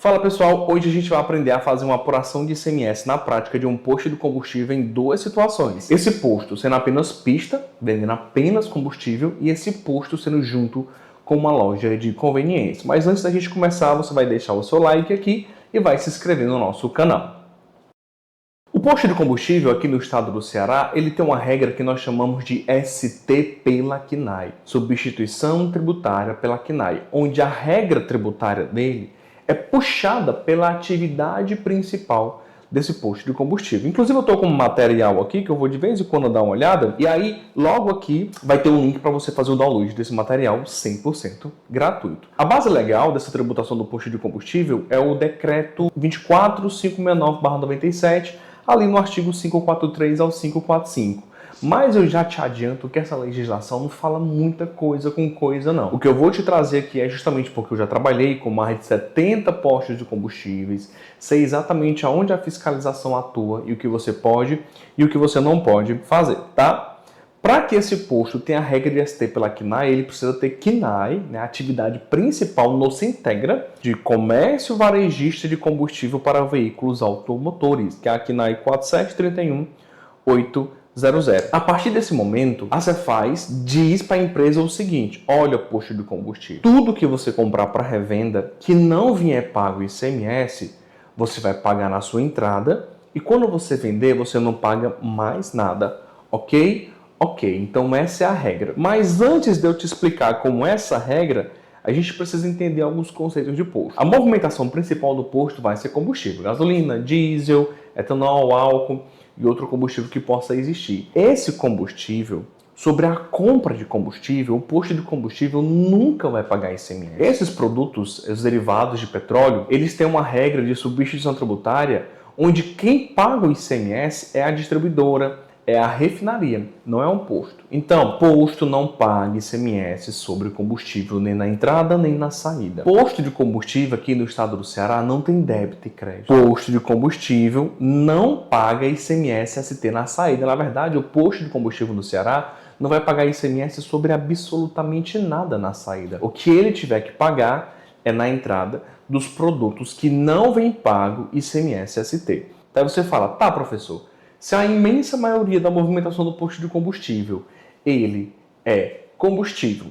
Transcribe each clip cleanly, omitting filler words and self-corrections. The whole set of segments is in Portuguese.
Fala pessoal, hoje a gente vai aprender a fazer uma apuração de ICMS na prática de um posto de combustível em duas situações. Esse posto sendo apenas pista, vendendo apenas combustível, e esse posto sendo junto com uma loja de conveniência. Mas antes da gente começar, você vai deixar o seu like aqui e vai se inscrever no nosso canal. O posto de combustível aqui no estado do Ceará, ele tem uma regra que nós chamamos de ST pela CNAE, substituição tributária pela CNAE, onde a regra tributária dele é puxada pela atividade principal desse posto de combustível. Inclusive eu estou com um material aqui que eu vou de vez em quando dar uma olhada, e aí logo aqui vai ter um link para você fazer o download desse material 100% gratuito. A base legal dessa tributação do posto de combustível é o decreto 24569/97, ali no artigo 543 ao 545. Mas eu já te adianto que essa legislação não fala muita coisa com coisa não. O que eu vou te trazer aqui é justamente porque eu já trabalhei com mais de 70 postos de combustíveis, sei exatamente aonde a fiscalização atua e o que você pode e o que você não pode fazer, tá? Para que esse posto tenha a regra de ST pela CNAE, ele precisa ter CNAE, né, a atividade principal no Sintegra, de comércio varejista de combustível para veículos automotores, que é a CNAE 4731800. A partir desse momento, a Cefaz diz para a empresa o seguinte: olha, posto de combustível, tudo que você comprar para revenda que não vier pago ICMS, você vai pagar na sua entrada e quando você vender, você não paga mais nada, ok? Ok, então essa é a regra. Mas antes de eu te explicar como é essa regra, a gente precisa entender alguns conceitos de posto. A movimentação principal do posto vai ser combustível, gasolina, diesel, etanol, álcool e outro combustível que possa existir. Esse combustível, sobre a compra de combustível, o posto de combustível nunca vai pagar ICMS. Esses produtos, os derivados de petróleo, eles têm uma regra de substituição tributária onde quem paga o ICMS é a distribuidora, é a refinaria, não é um posto. Então, posto não paga ICMS sobre combustível nem na entrada nem na saída. Posto de combustível aqui no estado do Ceará não tem débito e crédito. Posto de combustível não paga ICMS ST na saída. Na verdade, o posto de combustível no Ceará não vai pagar ICMS sobre absolutamente nada na saída. O que ele tiver que pagar é na entrada dos produtos que não vem pago ICMS ST. Daí você fala, tá, professor, se a imensa maioria da movimentação do posto de combustível, ele é combustível,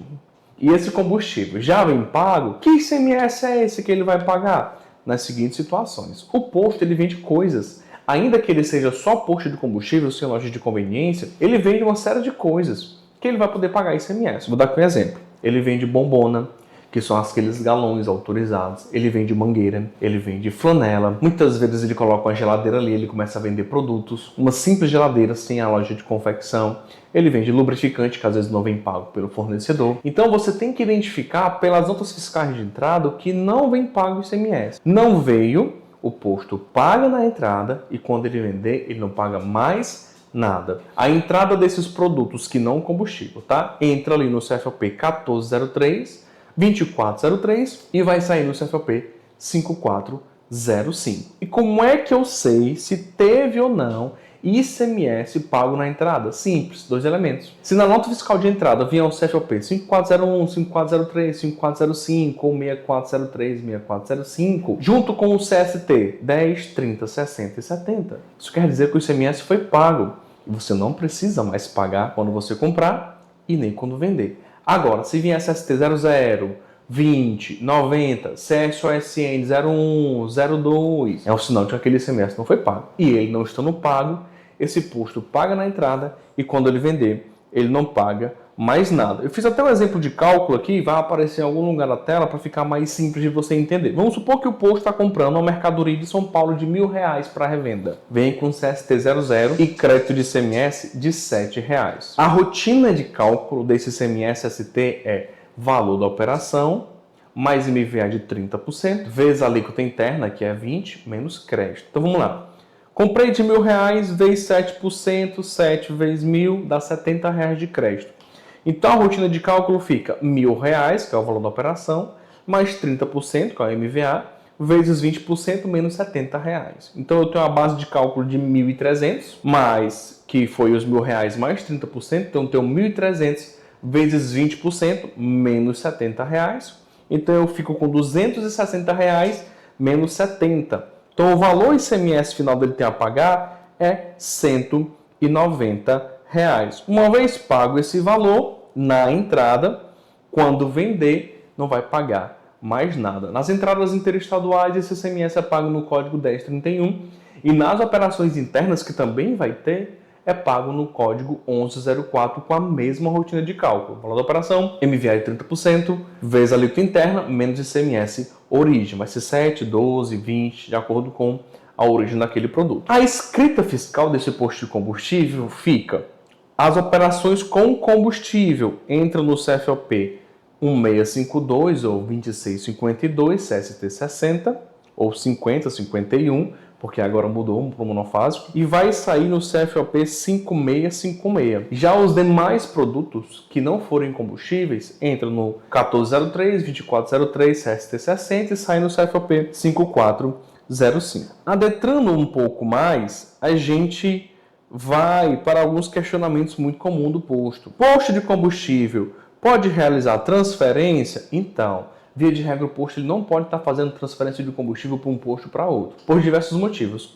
e esse combustível já vem pago, que ICMS é esse que ele vai pagar? Nas seguintes situações. O posto, ele vende coisas. Ainda que ele seja só posto de combustível, sem loja de conveniência, ele vende uma série de coisas que ele vai poder pagar ICMS. Vou dar aqui um exemplo. Ele vende bombona, que são aqueles galões autorizados. Ele vende mangueira, ele vende flanela. Muitas vezes ele coloca uma geladeira ali, ele começa a vender produtos. Uma simples geladeira sem a loja de confecção. Ele vende lubrificante, que às vezes não vem pago pelo fornecedor. Então você tem que identificar pelas notas fiscais de entrada o que não vem pago ICMS. Não veio, o posto paga na entrada e quando ele vender, ele não paga mais nada. A entrada desses produtos que não combustível, tá? Entra ali no CFOP 1403, 2403 e vai sair no CFOP 5405. E como é que eu sei se teve ou não ICMS pago na entrada? Simples, dois elementos. Se na nota fiscal de entrada vier o CFOP 5401, 5403, 5405 ou 6403, 6405, junto com o CST 10, 30, 60 e 70, isso quer dizer que o ICMS foi pago e você não precisa mais pagar quando você comprar e nem quando vender. Agora, se vier SST 00, 20, 90, CSOSN 01, 02, é um sinal de que aquele ICMS não foi pago. E ele não estando pago, esse posto paga na entrada e quando ele vender, ele não paga mais nada. Eu fiz até um exemplo de cálculo aqui, vai aparecer em algum lugar na tela para ficar mais simples de você entender. Vamos supor que o posto está comprando uma mercadoria de São Paulo de R$1.000 para revenda. Vem com CST 00 e crédito de ICMS de R$7. A rotina de cálculo desse ICMS ST é valor da operação mais IMVA de 30%, vezes a alíquota interna, que é 20%, menos crédito. Então vamos lá. Comprei de R$1.000, vezes 7%, 7 vezes 1.000, dá R$70 de crédito. Então a rotina de cálculo fica R$1.000, que é o valor da operação, mais 30%, que é o MVA, vezes 20% menos R$70. Então eu tenho uma base de cálculo de 1.300, mais que foi os R$1.000 mais 30%, então eu tenho 1.300 vezes 20% menos R$70. Então eu fico com R$260 menos 70. Então o valor ICMS final dele tem a pagar é R$ 190. Uma vez pago esse valor na entrada, quando vender, não vai pagar mais nada. Nas entradas interestaduais, esse ICMS é pago no código 1031 e nas operações internas, que também vai ter, é pago no código 1104 com a mesma rotina de cálculo. O valor da operação, MVA de 30%, vezes a alíquota interna, menos ICMS origem. Vai ser 7, 12, 20, de acordo com a origem daquele produto. A escrita fiscal desse posto de combustível fica: as operações com combustível entram no CFOP 1652 ou 2652, CST 60, ou 5051, porque agora mudou para o monofásico, e vai sair no CFOP 5656. Já os demais produtos que não forem combustíveis entram no 1403, 2403, CST 60 e saem no CFOP 5405. Adentrando um pouco mais, a gente vai para alguns questionamentos muito comuns do posto. Posto de combustível pode realizar transferência? Então, via de regra, o posto ele não pode estar fazendo transferência de combustível para um posto para outro, por diversos motivos.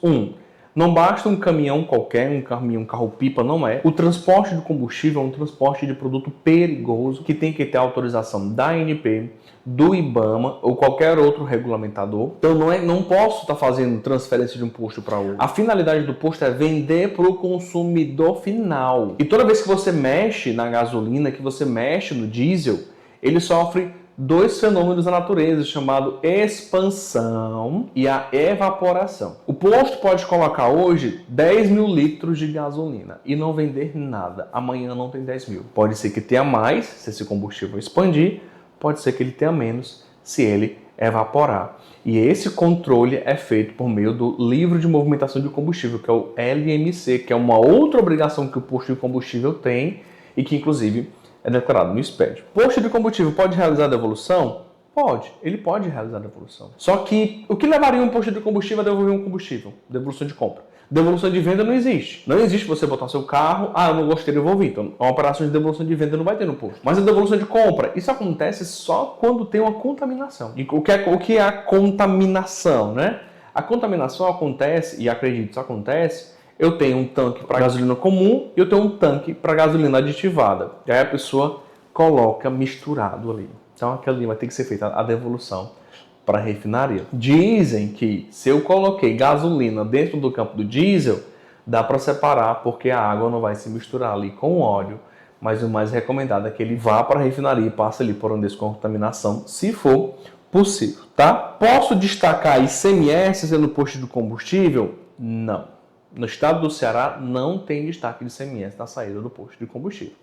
Não basta um caminhão qualquer, um carro-pipa, não é. O transporte de combustível é um transporte de produto perigoso que tem que ter autorização da ANP, do IBAMA ou qualquer outro regulamentador. Então não posso estar fazendo transferência de um posto para outro. A finalidade do posto é vender para o consumidor final. E toda vez que você mexe na gasolina, que você mexe no diesel, ele sofre dois fenômenos da natureza, chamado expansão e a evaporação. O posto pode colocar hoje 10 mil litros de gasolina e não vender nada. Amanhã não tem 10 mil. Pode ser que tenha mais, se esse combustível expandir, pode ser que ele tenha menos, se ele evaporar. E esse controle é feito por meio do livro de movimentação de combustível, que é o LMC, que é uma outra obrigação que o posto de combustível tem e que, inclusive, é declarado no SPED. Posto de combustível pode realizar devolução? Pode, ele pode realizar devolução. Só que o que levaria um posto de combustível a devolver um combustível? Devolução de compra. Devolução de venda não existe. Não existe você botar seu carro, eu não gostei, devolvi. Então, a operação de devolução de venda não vai ter no posto. Mas a devolução de compra, isso acontece só quando tem uma contaminação. E o que é a contaminação, né? A contaminação acontece, e acredito, isso acontece, eu tenho um tanque para gasolina comum e eu tenho um tanque para gasolina aditivada. E aí a pessoa coloca misturado ali. Então aquilo ali vai ter que ser feita a devolução para a refinaria. Dizem que se eu coloquei gasolina dentro do campo do diesel, dá para separar porque a água não vai se misturar ali com o óleo. Mas o mais recomendado é que ele vá para a refinaria e passe ali por uma descontaminação, se for possível, tá? Posso destacar ICMS sendo posto de combustível? Não. No estado do Ceará não tem destaque de ICMS na saída do posto de combustível.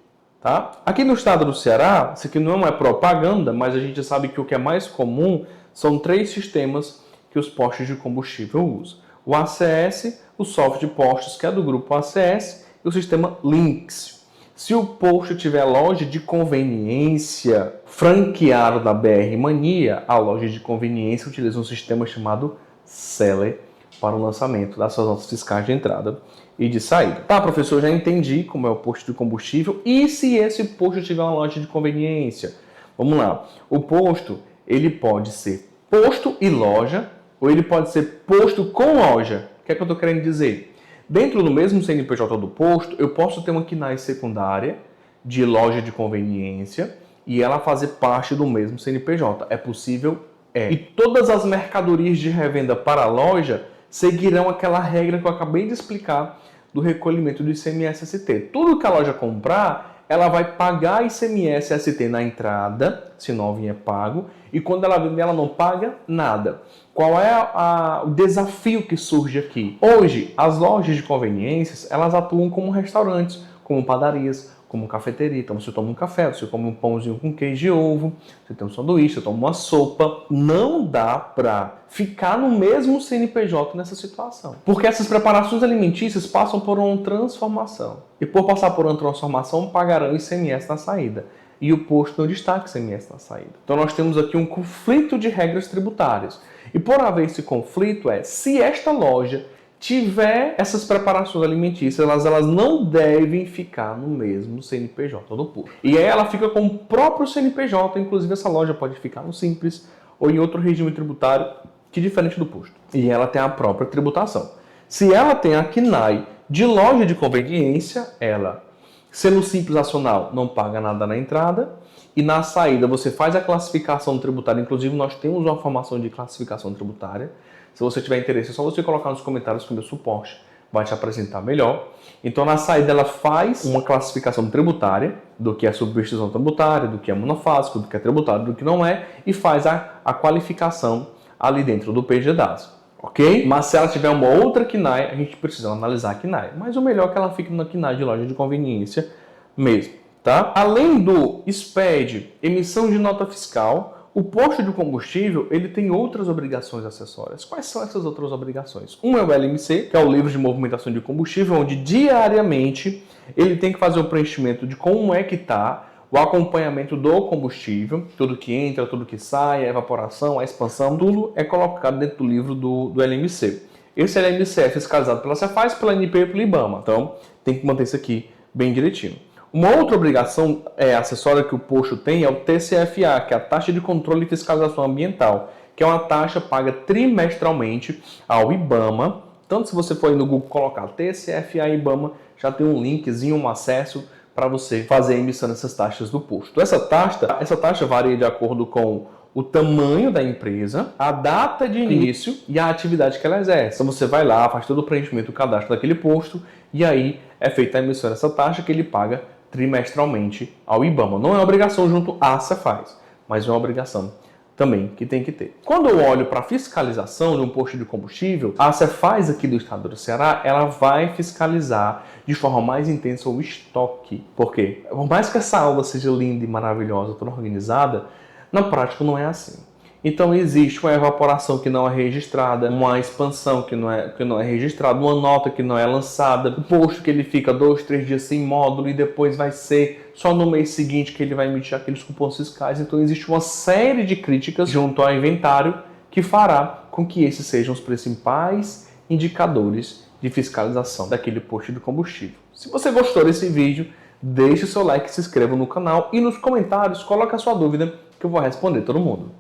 Tá? Aqui no estado do Ceará, isso aqui não é propaganda, mas a gente sabe que o que é mais comum são 3 sistemas que os postos de combustível usam. O ACS, o software de postos, que é do grupo ACS, e o sistema Lynx. Se o posto tiver loja de conveniência franqueado da BR Mania, a loja de conveniência utiliza um sistema chamado Seller para o lançamento das suas notas fiscais de entrada e de saída. Tá, professor, eu já entendi como é o posto de combustível. E se esse posto tiver uma loja de conveniência? Vamos lá. O posto, ele pode ser posto e loja, ou ele pode ser posto com loja. O que é que eu estou querendo dizer? Dentro do mesmo CNPJ do posto, eu posso ter uma KNAI secundária de loja de conveniência e ela fazer parte do mesmo CNPJ. É possível? É. E todas as mercadorias de revenda para a loja seguirão aquela regra que eu acabei de explicar do recolhimento do ICMS-ST. Tudo que a loja comprar, ela vai pagar ICMS-ST na entrada, se não vier pago, e quando ela vender, ela não paga nada. Qual é o desafio que surge aqui? Hoje, as lojas de conveniências, elas atuam como restaurantes, como padarias, como cafeteria. Então você toma um café, você come um pãozinho com queijo e ovo, você tem um sanduíche, você toma uma sopa. Não dá para ficar no mesmo CNPJ nessa situação. Porque essas preparações alimentícias passam por uma transformação. E por passar por uma transformação, pagarão ICMS na saída. E o posto não destaca ICMS na saída. Então nós temos aqui um conflito de regras tributárias. E por haver esse conflito se esta loja tiver essas preparações alimentícias, elas não devem ficar no mesmo CNPJ do posto. E aí ela fica com o próprio CNPJ, inclusive essa loja pode ficar no Simples ou em outro regime tributário que diferente do posto. E ela tem a própria tributação. Se ela tem a KNAI de loja de conveniência, ela, sendo simples nacional, não paga nada na entrada, e na saída você faz a classificação tributária. Inclusive, nós temos uma formação de classificação tributária. Se você tiver interesse, é só você colocar nos comentários que o meu suporte vai te apresentar melhor. Então, na saída, ela faz uma classificação tributária do que é substituição tributária, do que é monofásico, do que é tributário, do que não é, e faz a qualificação ali dentro do PGDAS, ok? Mas se ela tiver uma outra KNAI, a gente precisa analisar a KNAI. Mas o melhor é que ela fique na KNAI de loja de conveniência mesmo, tá? Além do SPED, emissão de nota fiscal, o posto de combustível, ele tem outras obrigações acessórias. Quais são essas outras obrigações? Um é o LMC, que é o livro de movimentação de combustível, onde diariamente ele tem que fazer o preenchimento de como é que está o acompanhamento do combustível, tudo que entra, tudo que sai, a evaporação, a expansão, tudo é colocado dentro do livro do LMC. Esse LMC é fiscalizado pela Cefaz, pela ANP e pela IBAMA, então tem que manter isso aqui bem direitinho. Uma outra obrigação acessória que o posto tem é o TCFA, que é a Taxa de Controle e Fiscalização Ambiental, que é uma taxa paga trimestralmente ao IBAMA. Tanto se você for aí no Google colocar TCFA e IBAMA, já tem um linkzinho, um acesso para você fazer a emissão dessas taxas do posto. Essa taxa varia de acordo com o tamanho da empresa, a data de início e a atividade que ela exerce. Então você vai lá, faz todo o preenchimento do cadastro daquele posto e aí é feita a emissão dessa taxa que ele paga trimestralmente ao IBAMA. Não é uma obrigação junto à Cefaz, mas é uma obrigação também que tem que ter. Quando eu olho para a fiscalização de um posto de combustível, a Cefaz aqui do estado do Ceará, ela vai fiscalizar de forma mais intensa o estoque. Por quê? Por mais que essa aula seja linda e maravilhosa, toda organizada, na prática não é assim. Então existe uma evaporação que não é registrada, uma expansão que não é registrada, uma nota que não é lançada, o posto que ele fica 2, 3 dias sem módulo e depois vai ser só no mês seguinte que ele vai emitir aqueles cupons fiscais. Então existe uma série de críticas junto ao inventário que fará com que esses sejam os principais indicadores de fiscalização daquele posto de combustível. Se você gostou desse vídeo, deixe o seu like, se inscreva no canal e nos comentários coloque a sua dúvida que eu vou responder todo mundo.